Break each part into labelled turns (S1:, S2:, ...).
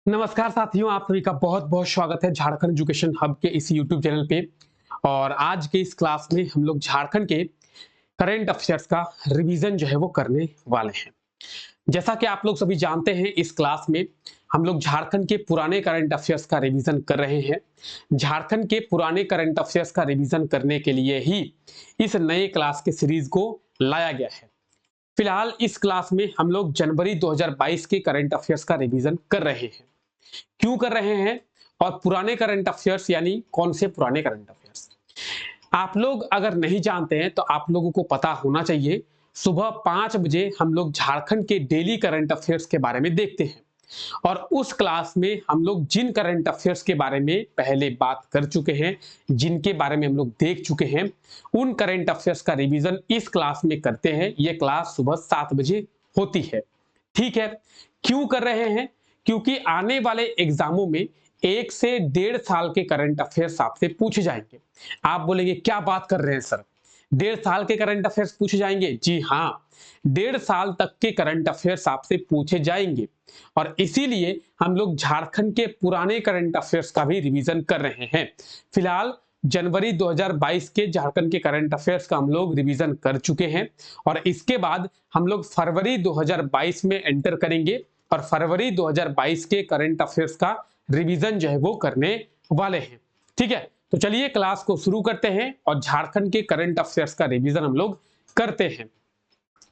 S1: नमस्कार साथियों, आप सभी का बहुत बहुत स्वागत है झारखंड एजुकेशन हब के इस यूट्यूब चैनल पे। और आज के इस क्लास में हम लोग झारखंड के करंट अफेयर्स का रिवीजन जो है वो करने वाले हैं। जैसा कि आप लोग सभी जानते हैं, इस क्लास में हम लोग झारखंड के पुराने करंट अफेयर्स का रिवीजन कर रहे हैं। झारखंड के पुराने करंट अफेयर्स का रिवीजन करने के लिए ही इस नए क्लास के सीरीज को लाया गया है। फिलहाल इस क्लास में हम लोग जनवरी 2022 के करंट अफेयर्स का रिवीजन कर रहे हैं। क्यों कर रहे हैं और पुराने करंट अफेयर्स यानी कौन से पुराने करंट अफेयर्स आप लोग अगर नहीं जानते हैं तो आप लोगों को पता होना चाहिए। सुबह 5 बजे हम लोग झारखंड के डेली करंट अफेयर्स के बारे में देखते हैं और उस क्लास में हम लोग जिन करंट अफेयर्स के बारे में पहले बात कर चुके हैं, जिनके बारे में हम लोग देख चुके हैं, उन करंट अफेयर्स का रिवीजन इस क्लास में करते हैं। यह क्लास सुबह 7 बजे होती है। ठीक है, क्यों कर रहे हैं? क्योंकि आने वाले एग्जामों में 1 से 1.5 साल के करंट अफेयर्स आपसे पूछे जाएंगे। आप बोलेंगे क्या बात कर रहे हैं सर, 1.5 साल के करंट अफेयर्स पूछे जाएंगे? जी हाँ, 1.5 साल तक के करंट अफेयर्स आपसे पूछे जाएंगे और इसीलिए हम लोग झारखंड के पुराने करंट अफेयर्स का भी रिवीजन कर रहे हैं। फिलहाल जनवरी 2022 के झारखंड के करंट अफेयर्स का हम लोग रिवीजन कर चुके हैं और इसके बाद हम लोग फरवरी 2022 में एंटर करेंगे और फरवरी 2022 के करंट अफेयर्स का रिवीजन जो है वो करने वाले हैं। ठीक है, तो चलिए क्लास को शुरू करते हैं और झारखंड के करंट अफेयर्स का रिवीजन हम लोग करते हैं।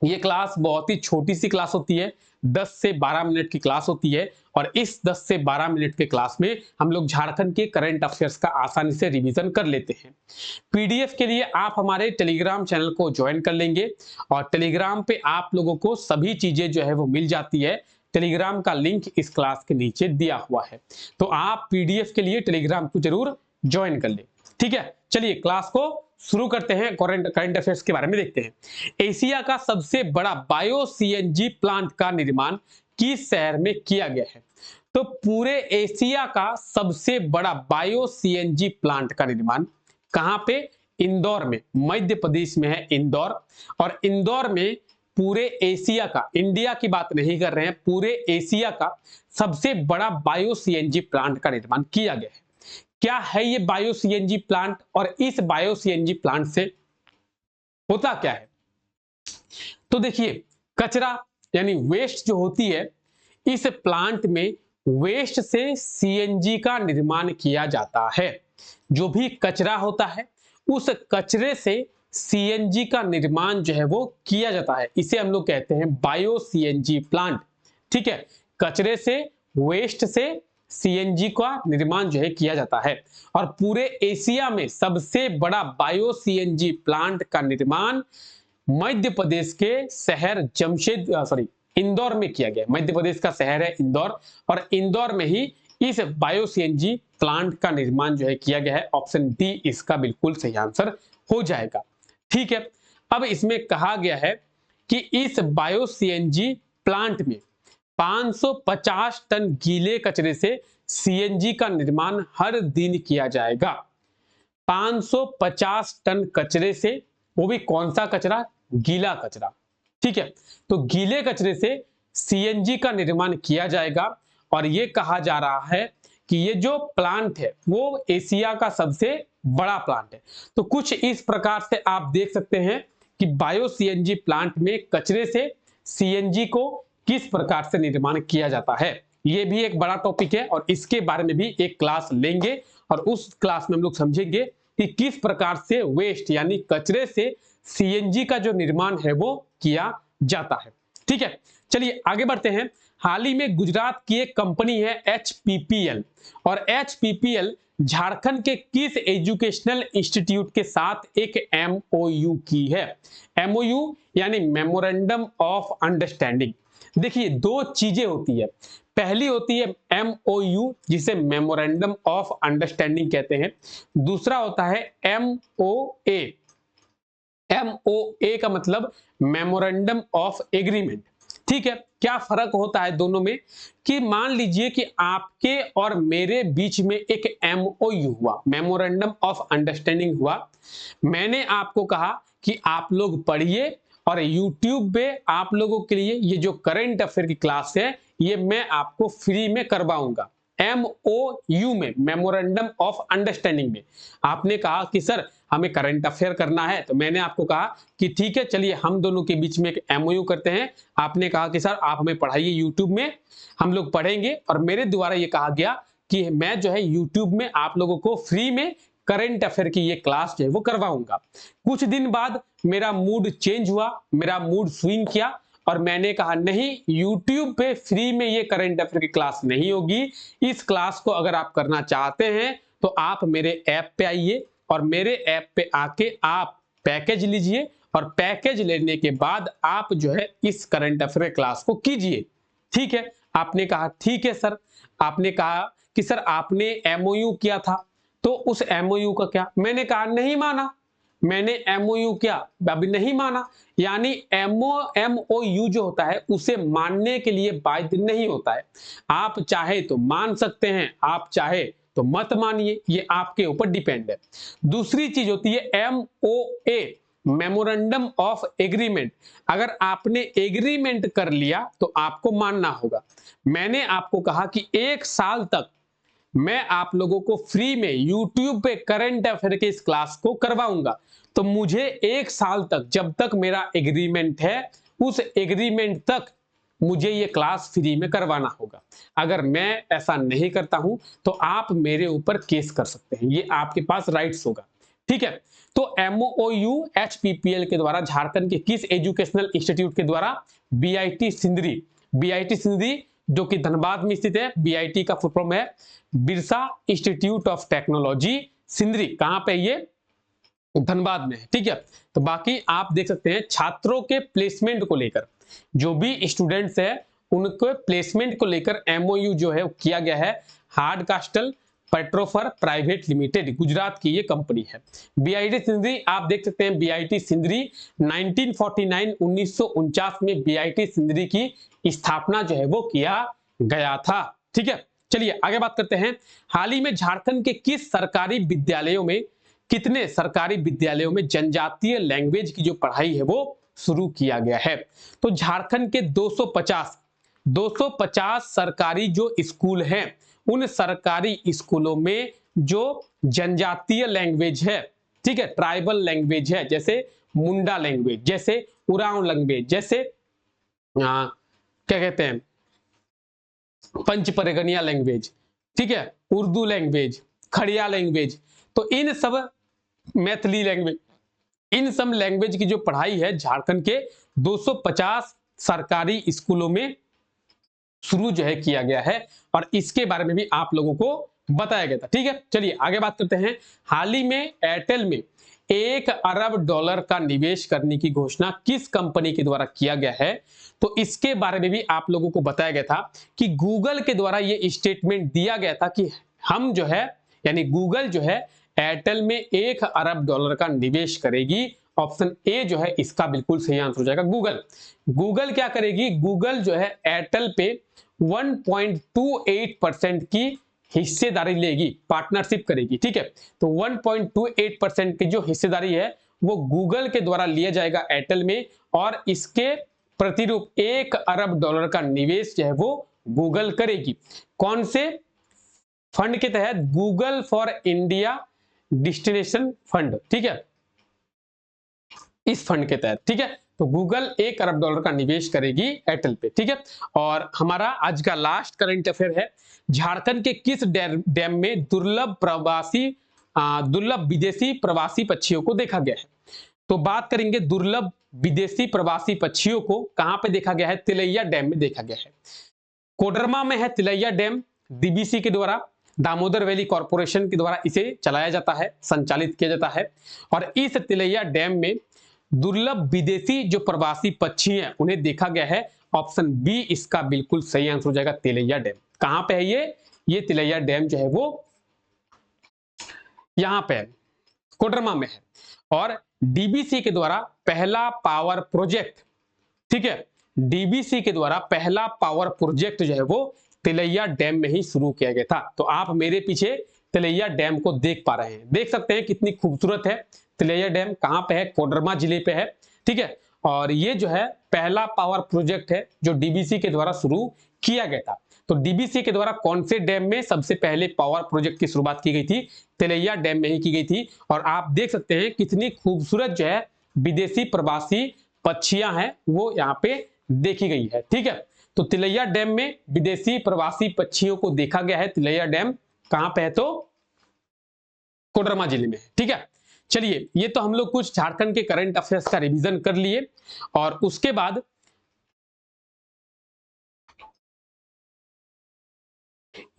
S1: ये क्लास बहुत ही छोटी सी क्लास होती है, 10 से 12 मिनट की क्लास होती है और इस 10 से 12 मिनट के क्लास में हम लोग झारखंड के करंट अफेयर्स का आसानी से रिवीजन कर लेते हैं। पीडीएफ के लिए आप हमारे टेलीग्राम चैनल को ज्वाइन कर लेंगे और टेलीग्राम पे आप लोगों को सभी चीजें जो है वो मिल जाती है। टेलीग्राम का लिंक इस क्लास के नीचे दिया हुआ है, तो आप पीडीएफ के लिए टेलीग्राम को जरूर ज्वाइन कर ले। ठीक है, चलिए क्लास को शुरू करते हैं। करंट अफेयर्स के बारे में देखते हैं। एशिया का सबसे बड़ा बायो सीएनजी प्लांट का निर्माण किस शहर में किया गया है? तो पूरे एशिया का सबसे बड़ा बायो सीएनजी प्लांट का निर्माण कहां पे? इंदौर में, मध्य प्रदेश में है इंदौर। और इंदौर में पूरे एशिया का, इंडिया की बात नहीं कर रहे हैं, पूरे एशिया का सबसे बड़ा बायो सीएनजी प्लांट का निर्माण किया गया है। क्या है ये बायो सीएनजी प्लांट और इस बायो सीएनजी प्लांट से होता क्या है? तो देखिए, कचरा यानी वेस्ट जो होती है, इस प्लांट में वेस्ट से सीएनजी का निर्माण किया जाता है। जो भी कचरा होता है उस कचरे से सीएनजी का निर्माण जो है वो किया जाता है। इसे हम लोग कहते हैं बायो सीएनजी प्लांट। ठीक है, कचरे से, वेस्ट से सीएनजी का निर्माण जो है किया जाता है और पूरे एशिया में सबसे बड़ा बायो सीएनजी प्लांट का निर्माण मध्य प्रदेश के शहर इंदौर में किया गया। मध्य प्रदेश का शहर है इंदौर और इंदौर में ही इस बायो सीएनजी प्लांट का निर्माण जो है किया गया है। ऑप्शन डी इसका बिल्कुल सही आंसर हो जाएगा। ठीक है, अब इसमें कहा गया है कि इस बायो सीएनजी प्लांट में 550 टन गीले कचरे से सीएनजी का निर्माण हर दिन किया जाएगा। 550 टन कचरे से, वो भी कौन सा कचरा? गीला कचरा। ठीक है, तो गीले कचरे से सीएनजी का निर्माण किया जाएगा और ये कहा जा रहा है कि ये जो प्लांट है वो एशिया का सबसे बड़ा प्लांट है। तो कुछ इस प्रकार से आप देख सकते हैं कि बायो सीएनजी प्लांट में कचरे से सीएनजी को किस प्रकार से निर्माण किया जाता है। ये भी एक बड़ा टॉपिक है और इसके बारे में भी एक क्लास लेंगे और उस क्लास में हम लोग समझेंगे कि किस प्रकार से वेस्ट यानी कचरे से सीएनजी का जो निर्माण है वो किया जाता है। ठीक है, चलिए आगे बढ़ते हैं। हाल ही में गुजरात की एक कंपनी है एचपीपीएल और एचपीपीएल झारखंड के किस एजुकेशनल इंस्टीट्यूट के साथ एक एमओयू की है? एमओयू यानी मेमोरेंडम ऑफ अंडरस्टैंडिंग। देखिए, दो चीजें होती है। पहली होती है एमओयू जिसे मेमोरेंडम ऑफ अंडरस्टैंडिंग कहते हैं। दूसरा होता है एमओए। एमओए का मतलब मेमोरेंडम ऑफ एग्रीमेंट। ठीक है, क्या फर्क होता है दोनों में? कि मान लीजिए कि आपके और मेरे बीच में एक एमओयू हुआ, मेमोरेंडम ऑफ अंडरस्टैंडिंग हुआ। मैंने आपको कहा कि आप लोग पढ़िए और YouTube पे आप लोगों के लिए ये जो करंट अफेयर की क्लास है ये मैं आपको फ्री में करवाऊंगा। MOU में, मेमोरेंडम ऑफ अंडरस्टैंडिंग में। आपने कहा कि सर हमें करंट अफेयर करना है, तो मैंने आपको कहा कि ठीक है चलिए हम दोनों के बीच में एक MOU करते हैं। आपने कहा कि सर आप हमें पढ़ाइए YouTube में, हम लोग पढ़ेंगे, और मेरे द्वारा ये कहा गया कि मैं जो है YouTube में आप लोगों को फ्री में करंट अफेयर की ये क्लास जो है वो करवाऊंगा। कुछ दिन बाद मेरा मूड चेंज हुआ, मेरा मूड स्विंग किया, और मैंने कहा नहीं, YouTube पे फ्री में ये करंट अफेयर की क्लास नहीं होगी। इस क्लास को अगर आप करना चाहते हैं तो आप मेरे ऐप पे आइए, और मेरे ऐप पे आके आप पैकेज लीजिए, और पैकेज लेने के बाद आप जो है इस करंट अफेयर क्लास को कीजिए। ठीक है? आपने कहा ठीक है सर। आपने कहा कि सर आपने MOU किया था, तो उस MOU का क्या? मैंने कहा नहीं माना, मैंने MOU क्या अभी नहीं माना। यानी MOU जो होता है उसे मानने के लिए बाध्य नहीं होता है। आप चाहे तो मान सकते हैं, आप चाहे तो मत मानिए, ये आपके ऊपर डिपेंड है। दूसरी चीज होती है MOA, मेमोरेंडम ऑफ एग्रीमेंट। अगर आपने एग्रीमेंट कर लिया तो आपको मानना होगा। मैंने आपको कहा कि 1 साल तक मैं आप लोगों को फ्री में YouTube पे करंट अफेयर के इस क्लास को करवाऊंगा, तो मुझे 1 साल तक, जब तक मेरा एग्रीमेंट है, उस एग्रीमेंट तक मुझे ये क्लास फ्री में करवाना होगा। अगर मैं ऐसा नहीं करता हूं तो आप मेरे ऊपर केस कर सकते हैं, ये आपके पास राइट्स होगा। ठीक है? तो MOU HPPL के द्वारा, झारखंड के किस एजुकेशनल इंस्टीट्यूट के द्वारा? BIT सिंदरी। BIT सिंदरी जो कि धनबाद में स्थित है। BIT का फुल फॉर्म है Birsa institute of technology Sindri. कहां पे? ये धनबाद में है। ठीक है? तो बाकी आप देख सकते हैं छात्रों के प्लेसमेंट को लेकर, जो भी स्टूडेंट्स है उनको प्लेसमेंट को लेकर MOU जो है किया गया है Hardcastle Petrofer private limited, Gujarat की ये कंपनी है। BIT सिंदरी आप देख सकते हैं, BIT सिंदरी 1949 में BIT सिंदरी की स्थापना जो है वो किया गया था। ठीक है? चलिए आगे बात करते हैं। हाल ही में झारखंड के किस सरकारी विद्यालयों में, कितने सरकारी विद्यालयों में जनजातीय लैंग्वेज की जो पढ़ाई है वो शुरू किया गया है? तो झारखंड के 250 सरकारी जो स्कूल हैं, उन सरकारी स्कूलों में जो जनजातीय लैंग्वेज है, ठीक है, ट्राइबल लैंग्वेज है, जैसे मुंडा लैंग्वेज, जैसे उरांव लैंग्वेज, जैसे क्या कहते हैं पंच परगनिया लैंग्वेज, ठीक है, उर्दू लैंग्वेज, खड़िया लैंग्वेज, तो इन सब, मैथिली लैंग्वेज, इन सब लैंग्वेज की जो पढ़ाई है झारखंड के 250 सरकारी स्कूलों में शुरू जो है किया गया है, और इसके बारे में भी आप लोगों को बताया गया था। ठीक है? चलिए आगे बात करते हैं। हाल ही में एयरटेल में $1 अरब का निवेश करने की घोषणा किस कंपनी के द्वारा किया गया है? तो इसके बारे में भी आप लोगों को बताया गया था कि गूगल के द्वारा यह स्टेटमेंट दिया गया था कि हम जो है, यानी गूगल जो है एयरटेल में $1 अरब का निवेश करेगी। ऑप्शन ए जो है इसका बिल्कुल सही आंसर हो जाएगा, गूगल। गूगल क्या करेगी? गूगल जो है एयरटेल पे 1.28% की हिस्सेदारी लेगी, पार्टनरशिप करेगी। ठीक है? तो 1.28% की जो हिस्सेदारी है वो गूगल के द्वारा लिया जाएगा एयरटेल में, और इसके प्रतिरूप $1 अरब का निवेश जो है वो गूगल करेगी। कौन से फंड के तहत? Google for India destination fund. ठीक है? इस फंड के तहत। ठीक है? तो गूगल $1 अरब का निवेश करेगी एयरटेल पे। ठीक है? और हमारा आज का लास्ट करंट अफेयर है, झारखंड के किस डैम में दुर्लभ विदेशी प्रवासी पक्षियों को देखा गया है? तो बात करेंगे दुर्लभ विदेशी प्रवासी पक्षियों को कहां पे देखा गया है? तिलैया डैम में देखा गया है। कोडरमा में है तिलैया डैम, DBC के द्वारा, दामोदर वैली कॉर्पोरेशन के द्वारा इसे चलाया जाता है, संचालित किया जाता है। और इस तिलैया डैम में दुर्लभ विदेशी जो प्रवासी पक्षी हैं उन्हें देखा गया है। ऑप्शन बी इसका बिल्कुल सही आंसर हो जाएगा, तिलैया डैम। कहां पे है ये तिलैया डैम जो है वो यहां पे है, कोडरमा में है। और DBC के द्वारा पहला पावर प्रोजेक्ट, ठीक है, DBC के द्वारा पहला पावर प्रोजेक्ट जो है वो तिलैया डैम में ही शुरू किया गया था। तो आप मेरे पीछे तिलैया डैम को देख पा रहे हैं, देख सकते हैं कितनी खूबसूरत है तिलैया डैम। कहां पे है? कोडरमा जिले पे है। ठीक है? और ये जो है पहला पावर प्रोजेक्ट है जो डीबीसी के द्वारा शुरू किया गया था। तो डीबीसी के द्वारा कौन से डैम में सबसे पहले पावर प्रोजेक्ट की शुरुआत की गई थी? तिलैया डैम में ही की गई थी। और आप देख सकते हैं कितनी खूबसूरत जो है विदेशी प्रवासी पक्षियां हैं वो यहाँ पे देखी गई है। ठीक है, तो तिलैया डैम में विदेशी प्रवासी पक्षियों को देखा गया है। तिलैया डैम कहां पे है? तो कोडरमा जिले में। ठीक है, चलिए ये तो हम लोग कुछ झारखंड के करंट अफेयर्स का रिवीजन कर लिए और उसके बाद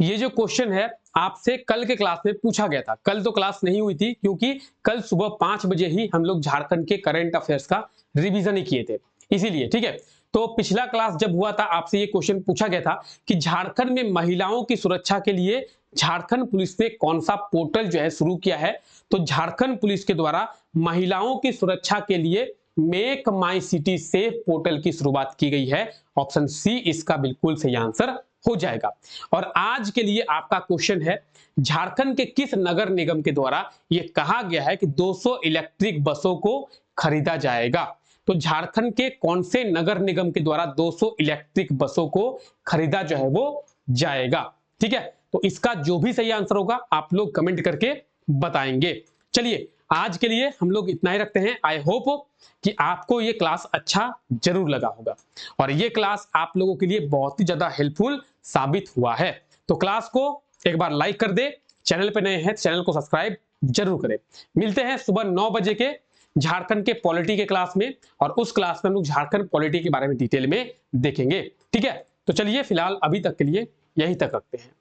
S1: ये जो क्वेश्चन है आपसे कल के क्लास में पूछा गया था। कल तो क्लास नहीं हुई थी क्योंकि कल सुबह 5 बजे ही हम लोग झारखंड के करंट अफेयर्स का रिवीजन ही किए थे, इसीलिए। ठीक है, तो पिछला क्लास जब हुआ था आपसे ये क्वेश्चन पूछा गया था कि झारखंड में महिलाओं की सुरक्षा के लिए झारखंड पुलिस ने कौन सा पोर्टल जो है शुरू किया है? तो झारखंड पुलिस के द्वारा महिलाओं की सुरक्षा के लिए make my city safe portal की शुरुआत की गई है। ऑप्शन सी इसका बिल्कुल सही आंसर हो जाएगा। और आज के लिए आपका क्वेश्चन है, झारखंड के किस नगर निगम के द्वारा यह कहा गया है कि 200 इलेक्ट्रिक बसों को खरीदा जाएगा? तो झारखंड के कौन से नगर निगम के द्वारा 200 इलेक्ट्रिक बसों को खरीदा जो है वो जाएगा? ठीक है, तो इसका जो भी सही आंसर होगा आप लोग कमेंट करके बताएंगे। चलिए आज के लिए हम लोग इतना ही रखते हैं। आई होप कि आपको ये क्लास अच्छा जरूर लगा होगा और ये क्लास आप लोगों के लिए बहुत ही ज्यादा हेल्पफुल साबित हुआ है। तो क्लास को एक बार लाइक कर दे, चैनल पे नए हैं चैनल को सब्सक्राइब जरूर करें। मिलते हैं सुबह 9 बजे के झारखंड के पॉलिटी के क्लास में और उस क्लास में हम लोग झारखंड पॉलिटी के बारे में डिटेल में देखेंगे। ठीक है, तो चलिए फिलहाल अभी तक के लिए यहीं तक रखते हैं।